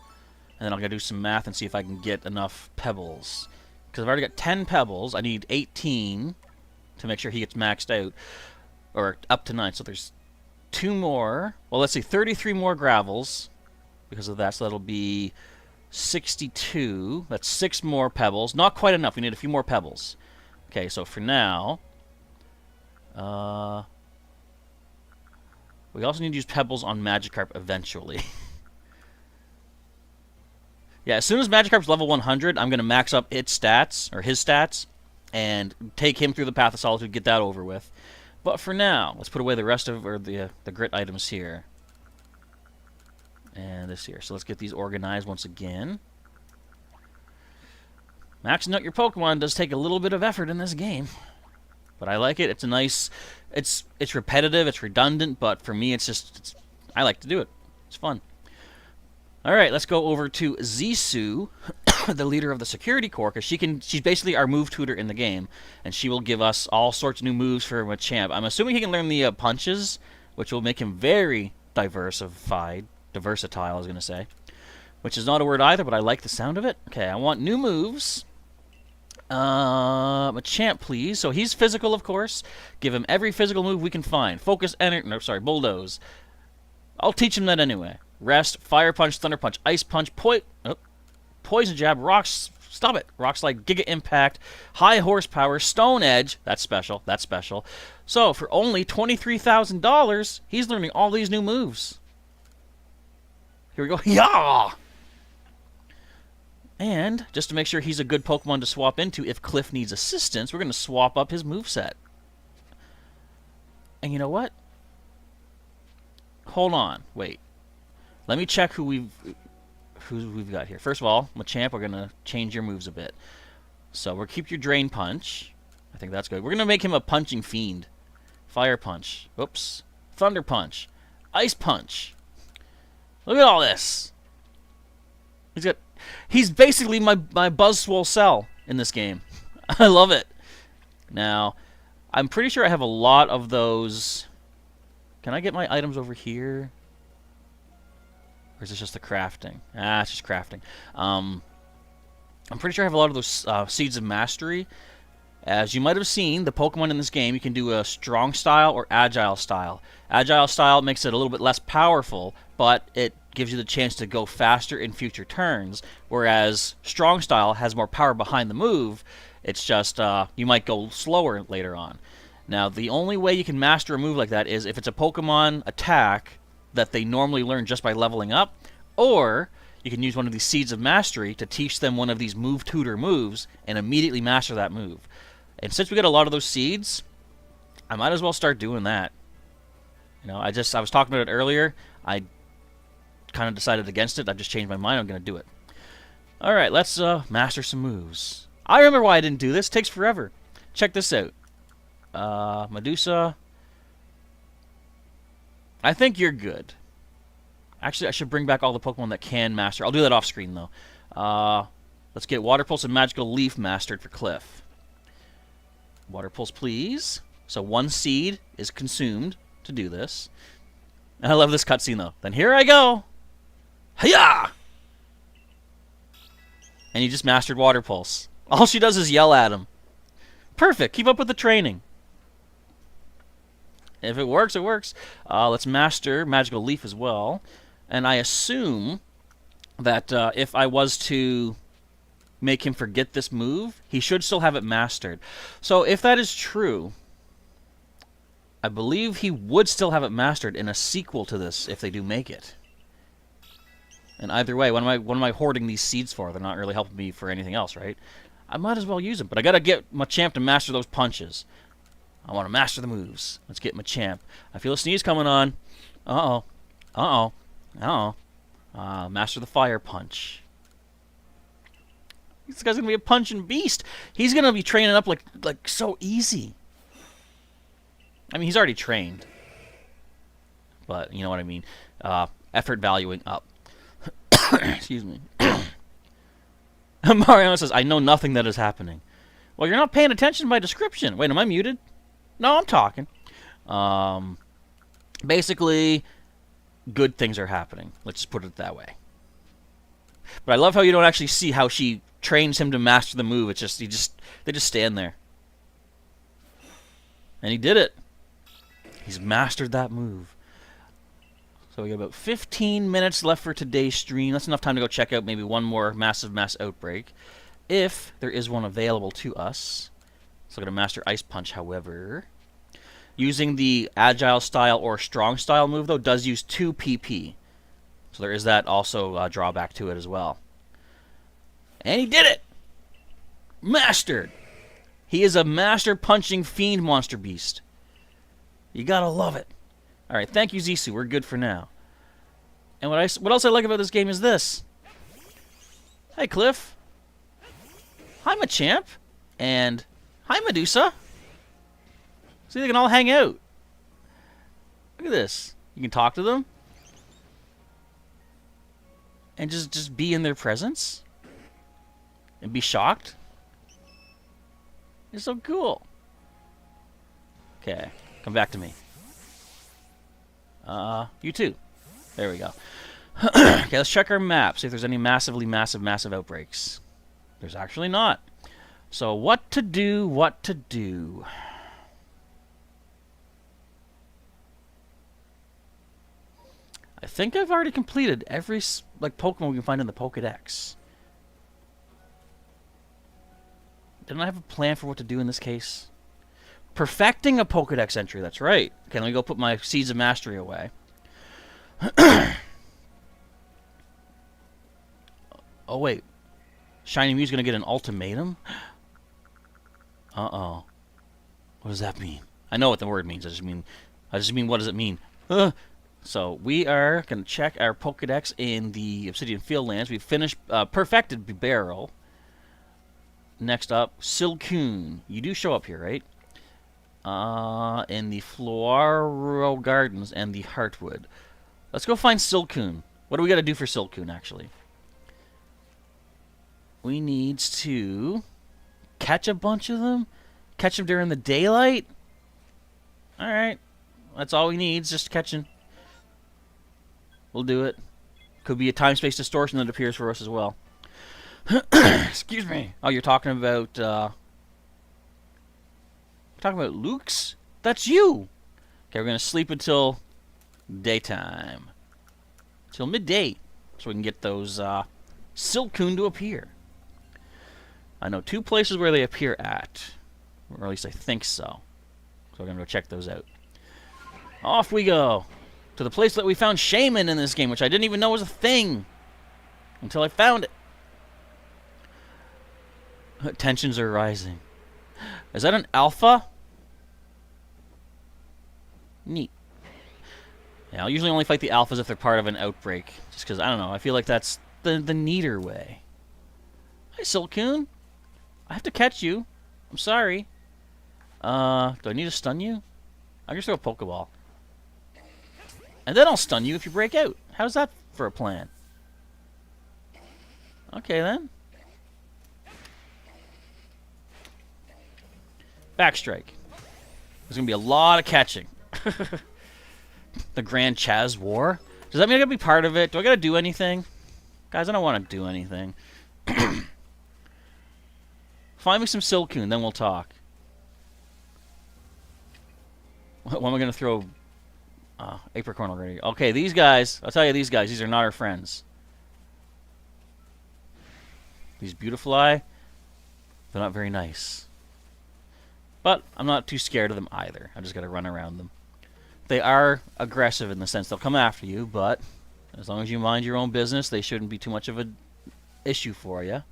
And then I'm going to do some math and see if I can get enough pebbles. Because I've already got 10 pebbles. I need 18 to make sure he gets maxed out. Or up to 9. So there's 2 more. Well, let's see, 33 more gravels because of that. So that'll be 62. That's 6 more pebbles. Not quite enough. We need a few more pebbles. Okay, so for now, we also need to use pebbles on Magikarp eventually. Yeah, as soon as Magikarp's level 100, I'm going to max up its stats, or his stats, and take him through the Path of Solitude, get that over with. But for now, let's put away the rest of the grit items here. And this here. So let's get these organized once again. Maxing out your Pokemon does take a little bit of effort in this game. But I like it. It's a nice... It's repetitive, it's redundant, but for me I like to do it. It's fun. Alright, let's go over to Zissou, the leader of the Security Corps, because she's basically our move tutor in the game, and she will give us all sorts of new moves for Machamp. I'm assuming he can learn the punches, which will make him very versatile, I was going to say. Which is not a word either, but I like the sound of it. Okay, I want new moves. Machamp, please. So he's physical, of course. Give him every physical move we can find. Focus, Bulldoze. I'll teach him that anyway. Rest, Fire Punch, Thunder Punch, Ice Punch, Poison Jab, Rocks, stop it. Rock Slide, Giga Impact, High Horsepower, Stone Edge. That's special, that's special. So, for only $23,000, he's learning all these new moves. Here we go. Yeah! And, just to make sure he's a good Pokemon to swap into if Cliff needs assistance, we're going to swap up his moveset. And you know what? Hold on. Wait. Let me check who we've got here. First of all, Machamp, we're going to change your moves a bit. So we'll keep your Drain Punch. I think that's good. We're going to make him a punching fiend. Fire Punch. Oops. Thunder Punch. Ice Punch. Look at all this. He's basically my Buzzswole Cell in this game. I love it. Now, I'm pretty sure I have a lot of those. Can I get my items over here? Or is this just the crafting? Ah, it's just crafting. I'm pretty sure I have a lot of those Seeds of Mastery. As you might have seen, the Pokemon in this game, you can do a Strong Style or Agile Style. Agile Style makes it a little bit less powerful, but it gives you the chance to go faster in future turns, whereas Strong Style has more power behind the move. It's just, you might go slower later on. Now, the only way you can master a move like that is if it's a Pokemon attack that they normally learn just by leveling up, or you can use one of these Seeds of Mastery to teach them one of these Move Tutor moves and immediately master that move. And since we got a lot of those seeds, I might as well start doing that. You know, I was talking about it earlier. I kind of decided against it. I've just changed my mind. I'm going to do it. All right, let's master some moves. I remember why I didn't do this. It takes forever. Check this out. Medusa. I think you're good. Actually, I should bring back all the Pokemon that can master. I'll do that off screen, though. Let's get Water Pulse and Magical Leaf mastered for Cliff. Water Pulse, please. So 1 seed is consumed to do this. And I love this cutscene, though. Then here I go. Hiya! And he just mastered Water Pulse. All she does is yell at him. Perfect. Keep up with the training. If it works, it works. Let's master Magical Leaf as well. And I assume that if I was to make him forget this move, he should still have it mastered. So if that is true, I believe he would still have it mastered in a sequel to this if they do make it. And either way, what am I hoarding these seeds for? They're not really helping me for anything else, right? I might as well use them, but I gotta get Machamp to master those punches. I want to master the moves. Let's get Machamp. I feel a sneeze coming on. Uh-oh. Uh-oh. Uh-oh. Master the Fire Punch. This guy's going to be a punching beast. He's going to be training up like so easy. I mean, he's already trained. But, you know what I mean. Effort valuing up. Excuse me. Mariano says, I know nothing that is happening. Well, you're not paying attention to my description. Wait, am I muted? No, I'm talking. Basically, good things are happening. Let's just put it that way. But I love how you don't actually see how she trains him to master the move. It's just they just stand there. And he did it. He's mastered that move. So we got about 15 minutes left for today's stream. That's enough time to go check out maybe one more massive mass outbreak, if there is one available to us. Let's look at a Master Ice Punch, however. Using the Agile style or Strong style move, though, does use 2 PP. So there is that also drawback to it as well. And he did it! Mastered! He is a master punching fiend monster beast. You gotta love it. Alright, thank you, Hisui. We're good for now. And what else I like about this game is this. Hey, Cliff. Hi, Machamp. And hi, Medusa. See, they can all hang out. Look at this. You can talk to them. And just be in their presence. And be shocked. It's so cool. Okay, come back to me. You too. There we go. Okay, let's check our map, see if there's any massive outbreaks. There's actually not. So what to do, what to do. I think I've already completed every Pokemon we can find in the Pokédex. Didn't I have a plan for what to do in this case? Perfecting a Pokédex entry, that's right. Okay, let me go put my Seeds of Mastery away. Oh, wait. Shiny Mew's gonna get an ultimatum? Uh-oh. What does that mean? I know what the word means. I just mean what does it mean? So, we are gonna check our Pokédex in the Obsidian Fieldlands. We've finished, perfected Barrel. Next up, Silcoon. You do show up here, right? In the Floro Gardens and the Heartwood. Let's go find Silcoon. What do we got to do for Silcoon, actually? We need to catch a bunch of them? Catch them during the daylight? Alright. That's all we need, is just catching. We'll do it. Could be a time-space distortion that appears for us as well. Excuse me. Oh, you're talking about, Luke's? That's you! Okay, we're gonna sleep until daytime. Till midday. So we can get those, Silcoon to appear. I know 2 places where they appear at. Or at least I think so. So we're gonna go check those out. Off we go! To the place that we found Shaman in this game, which I didn't even know was a thing. Until I found it. Tensions are rising. Is that an alpha? Neat. Yeah, I'll usually only fight the alphas if they're part of an outbreak. Just because, I don't know, I feel like that's the neater way. Hi, Silcoon. I have to catch you. I'm sorry. Do I need to stun you? I'll just throw a Pokeball. And then I'll stun you if you break out. How's that for a plan? Okay, then. Backstrike. There's going to be a lot of catching. The Grand Chaz War? Does that mean I got to be part of it? Do I got to do anything? Guys, I don't want to do anything. Find me some Silcoon, then we'll talk. What am I going to throw? Apricorn already. Okay, these guys, I'll tell you these guys, these are not our friends. These Beautifly, they're not very nice. But I'm not too scared of them either. I just got to run around them. They are aggressive in the sense they'll come after you, but as long as you mind your own business, they shouldn't be too much of an issue for you.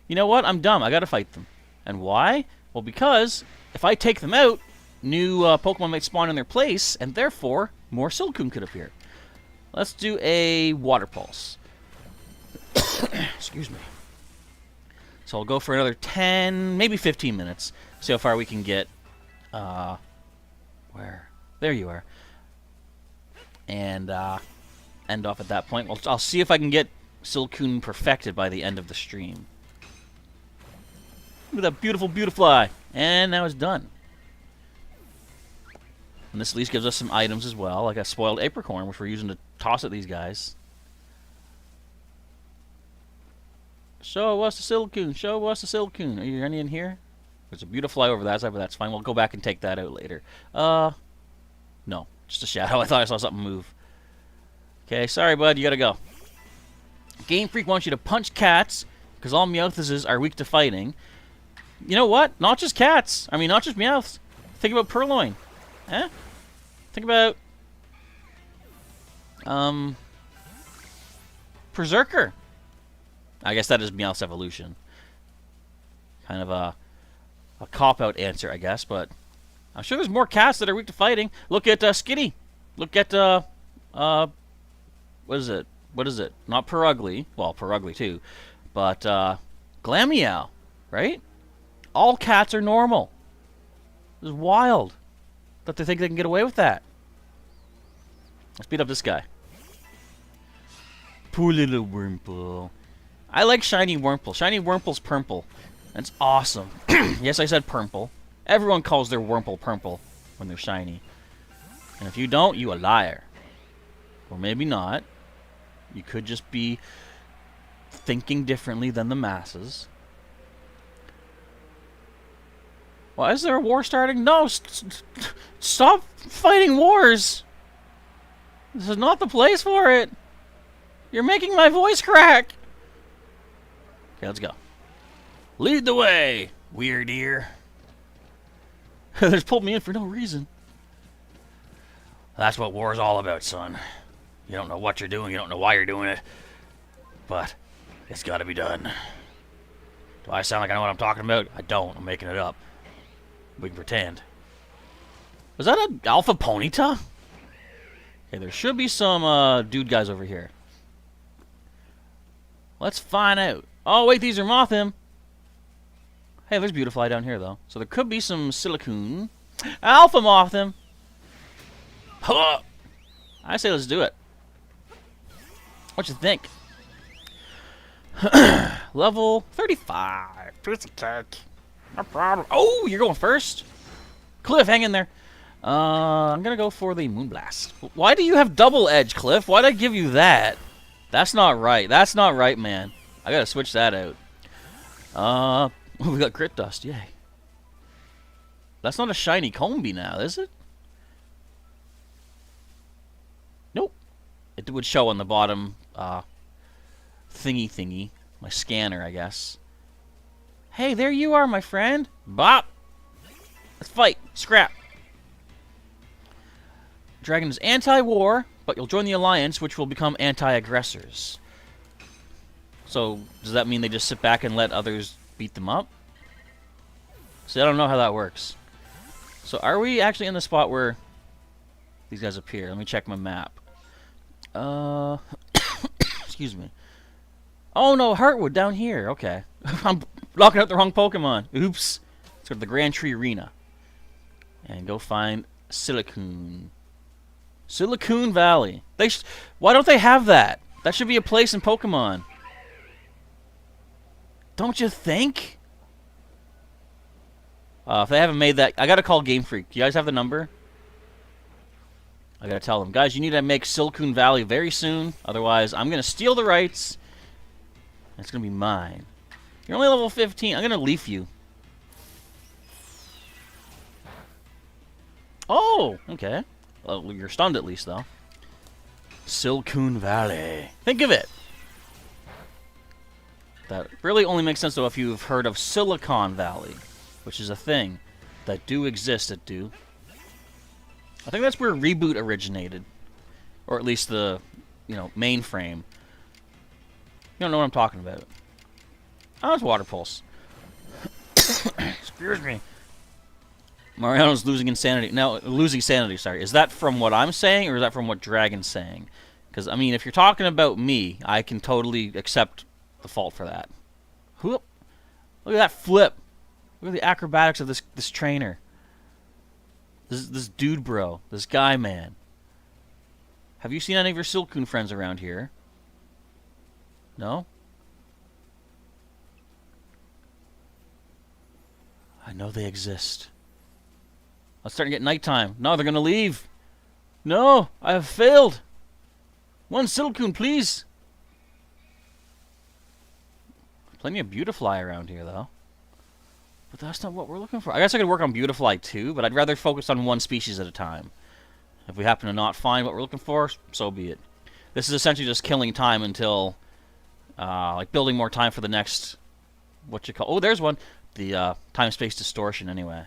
You know what? I'm dumb. I got to fight them. And why? Well, because if I take them out, new Pokemon might spawn in their place, and therefore, more Silcoon could appear. Let's do a Water Pulse. Excuse me. So I'll go for another 10, maybe 15 minutes. See how far we can get. Where? There you are. And end off at that point. Well, I'll see if I can get Silcoon perfected by the end of the stream. Look at that beautiful Beautifly. And now it's done. And this at least gives us some items as well, like a spoiled apricorn, which we're using to toss at these guys. Show us the Silcoon. Show us the Silcoon. Are you any in here? There's a Beautifly over that side, but that's fine. We'll go back and take that out later. No. Just a shadow. I thought I saw something move. Okay, sorry, bud. You gotta go. Game Freak wants you to punch cats, because all Meowths are weak to fighting. You know what? Not just cats. I mean, not just Meowths. Think about Purloin. Eh? Think about... Berserker. I guess that is Meowth's evolution. Kind of a cop-out answer, I guess, but... I'm sure there's more cats that are weak to fighting. Look at Skitty. Look at, what is it? What is it? Not Purugly. Well, Purugly, too. But, Glameow, right? All cats are normal. It's wild that they think they can get away with that. Let's beat up this guy. Poor little Wurmple. I like Shiny Wurmple. Shiny Wurmple's purple. That's awesome. Yes, I said purple. Everyone calls their Wurmple purple when they're shiny. And if you don't, you a liar. Or maybe not. You could just be thinking differently than the masses. Why is there a war starting? No! Stop fighting wars! This is not the place for it! You're making my voice crack! Okay, let's go. Lead the way, weird ear. They just pulled me in for no reason. That's what war is all about, son. You don't know what you're doing, you don't know why you're doing it. But it's gotta be done. Do I sound like I know what I'm talking about? I don't. I'm making it up. We can pretend. Was that an Alpha Ponyta? Okay, there should be some dude guys over here. Let's find out. Oh, wait, these are Mothim. Hey, there's Beautifly down here, though. So there could be some Silicune. Alpha Mothim! Huh! I say let's do it. What you think? Level 35. Piece of cake. No problem. Oh, you're going first? Cliff, hang in there. I'm gonna go for the Moonblast. Why do you have double edge, Cliff? Why'd I give you that? That's not right. That's not right, man. I gotta switch that out. We got Crit Dust, yay. That's not a shiny Combee now, is it? Nope. It would show on the bottom thingy. My scanner, I guess. Hey, there you are, my friend. Bop! Let's fight. Scrap. Dragon is anti-war, but you'll join the Alliance, which will become anti-aggressors. So, does that mean they just sit back and let others beat them up? See, I don't know how that works. So, are we actually in the spot where these guys appear? Let me check my map. Excuse me. Oh, no, Heartwood down here. Okay. I'm knocking out the wrong Pokemon. Oops. Let's go to the Grand Tree Arena. And go find Silicune. Silicune Valley. Why don't they have that? That should be a place in Pokemon. Don't you think? If they haven't made that... I gotta call Game Freak. Do you guys have the number? I gotta tell them. Guys, you need to make Silicune Valley very soon. Otherwise, I'm gonna steal the rights. And it's gonna be mine. You're only level 15. I'm gonna leaf you. Oh! Okay. Well, you're stunned at least, though. Silicune Valley. Think of it! That really only makes sense, though, if you've heard of Silicon Valley, which is a thing that do exist at Do. I think that's where Reboot originated. Or at least the, mainframe. You don't know what I'm talking about. Oh, it's Water Pulse. Excuse me. Mariano's losing insanity. Now, losing sanity, sorry. Is that from what I'm saying, or is that from what Dragon's saying? Because, I mean, if you're talking about me, I can totally accept the fault for that. Whoop. Look at that flip. Look at the acrobatics of this trainer. This dude bro. This guy man. Have you seen any of your Silcoon friends around here? No? I know they exist. It's starting to get nighttime. No, they're going to leave. No, I have failed. One Silcoon, please. Plenty of Beautifly around here, though. But that's not what we're looking for. I guess I could work on Beautifly, too, but I'd rather focus on one species at a time. If we happen to not find what we're looking for, so be it. This is essentially just killing time until, like, building more time for the next, what you call, oh, there's one, the time-space distortion, anyway.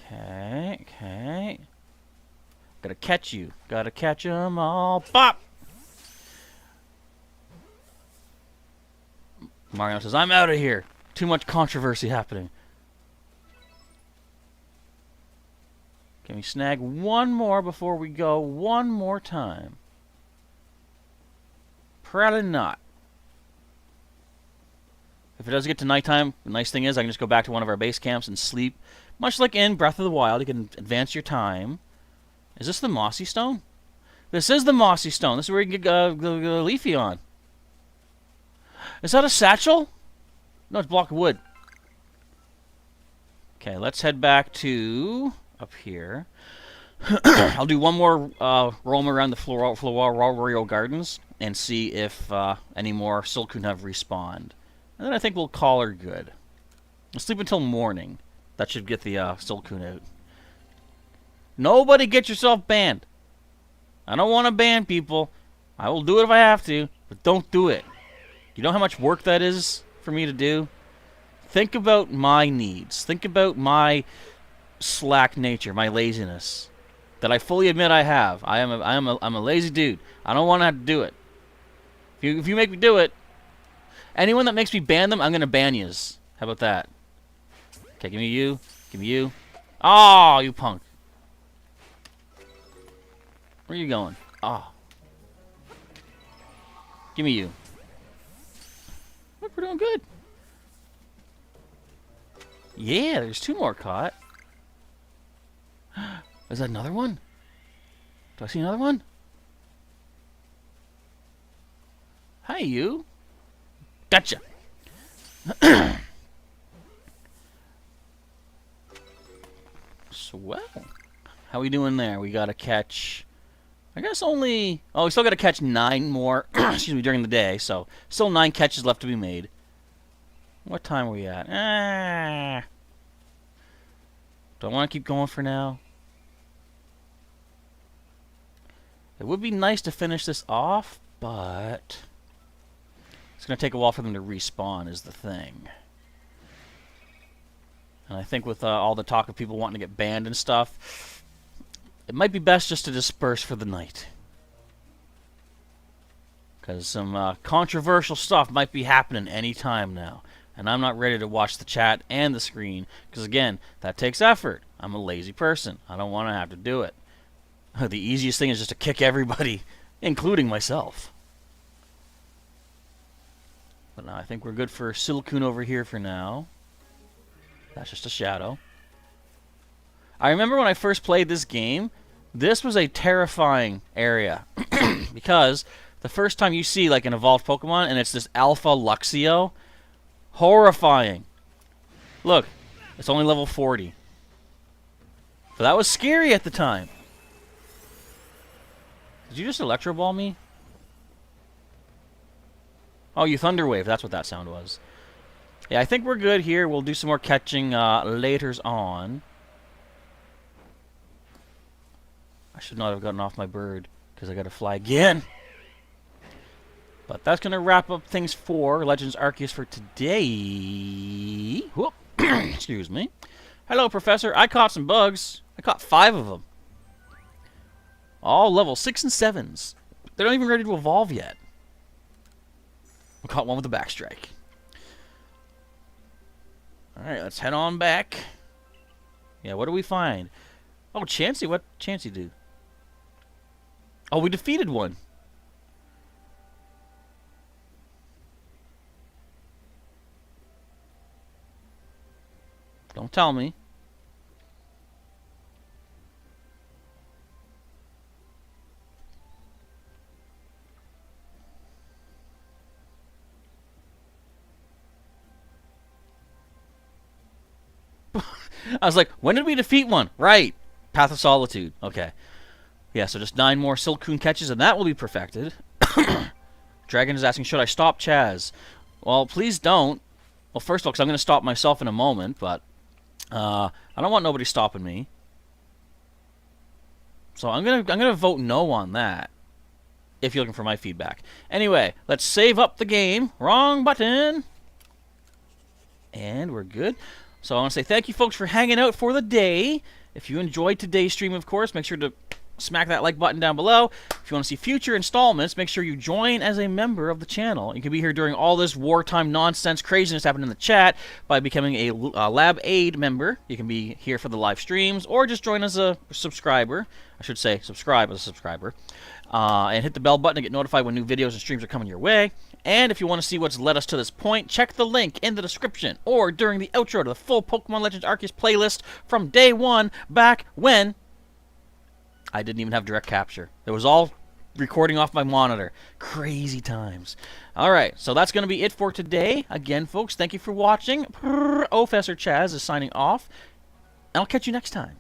Okay. Gotta catch you. Gotta catch 'em all. Bop! Mario says, I'm out of here. Too much controversy happening. Can we snag one more before we go one more time? Probably not. If it does get to nighttime, the nice thing is I can just go back to one of our base camps and sleep. Much like in Breath of the Wild, you can advance your time. Is this the Mossy Stone? This is the Mossy Stone. This is where you can get the Leafy on. Is that a satchel? No, it's a block of wood. Okay, let's head back to up here. I'll do one more roam around the Florario Gardens and see if any more Silcoon have respawned. And then I think we'll call her good. We'll sleep until morning. That should get the Silcoon out. Nobody get yourself banned. I don't want to ban people. I will do it if I have to, but don't do it. You know how much work that is for me to do? Think about my needs. Think about my slack nature, my laziness. That I fully admit I have. I'm a lazy dude. I don't want to have to do it. If you make me do it, anyone that makes me ban them, I'm going to ban yous. How about that? Okay, give me you. Give me you. Oh, you punk. Where are you going? Oh. Give me you. Look, we're doing good. Yeah, there's two more caught. Is that another one? Do I see another one? Hi, you. Gotcha. Swell. How we doing there? We gotta catch, I guess only, oh, we still gotta catch 9 more, excuse me, during the day, so still 9 catches left to be made. What time are we at? Do I want to keep going for now? It would be nice to finish this off, but it's going to take a while for them to respawn is the thing. And I think with all the talk of people wanting to get banned and stuff, it might be best just to disperse for the night. Because some controversial stuff might be happening any time now. And I'm not ready to watch the chat and the screen, because again, that takes effort. I'm a lazy person. I don't want to have to do it. The easiest thing is just to kick everybody, including myself. But no, I think we're good for Silcoon over here for now. That's just a shadow. I remember when I first played this game, this was a terrifying area. Because the first time you see like an evolved Pokemon and it's this Alpha Luxio, horrifying. Look, it's only level 40. So that was scary at the time. Did you just Electro Ball me? Oh, you Thunder Wave. That's what that sound was. Yeah, I think we're good here. We'll do some more catching laters on. I should not have gotten off my bird because I got to fly again. But that's going to wrap up things for Legends Arceus for today. Whoop. Excuse me. Hello, Professor. I caught some bugs. I caught 5 of them. All level 6 and 7s. They're not even ready to evolve yet. We caught one with a backstrike. Alright, let's head on back. Yeah, what do we find? Oh, Chansey. What Chansey do? Oh, we defeated one. Don't tell me. I was like, when did we defeat one? Right. Path of Solitude. Okay. Yeah, so just 9 more Silcoon catches, and that will be perfected. Dragon is asking, should I stop Chaz? Well, please don't. Well, first of all, because I'm going to stop myself in a moment, but I don't want nobody stopping me. So I'm gonna vote no on that, if you're looking for my feedback. Anyway, let's save up the game. Wrong button. And we're good. So I want to say thank you, folks, for hanging out for the day. If you enjoyed today's stream, of course, make sure to smack that like button down below. If you want to see future installments, make sure you join as a member of the channel. You can be here during all this wartime nonsense craziness happening in the chat by becoming a Lab Aid member. You can be here for the live streams, or just join as a subscriber. I should say subscribe as a subscriber. And hit the bell button to get notified when new videos and streams are coming your way. And if you want to see what's led us to this point, check the link in the description or during the outro to the full Pokemon Legends Arceus playlist from day one, back when I didn't even have direct capture. It was all recording off my monitor. Crazy times. Alright, so that's going to be it for today. Again, folks, thank you for watching. Professor Chaz is signing off, and I'll catch you next time.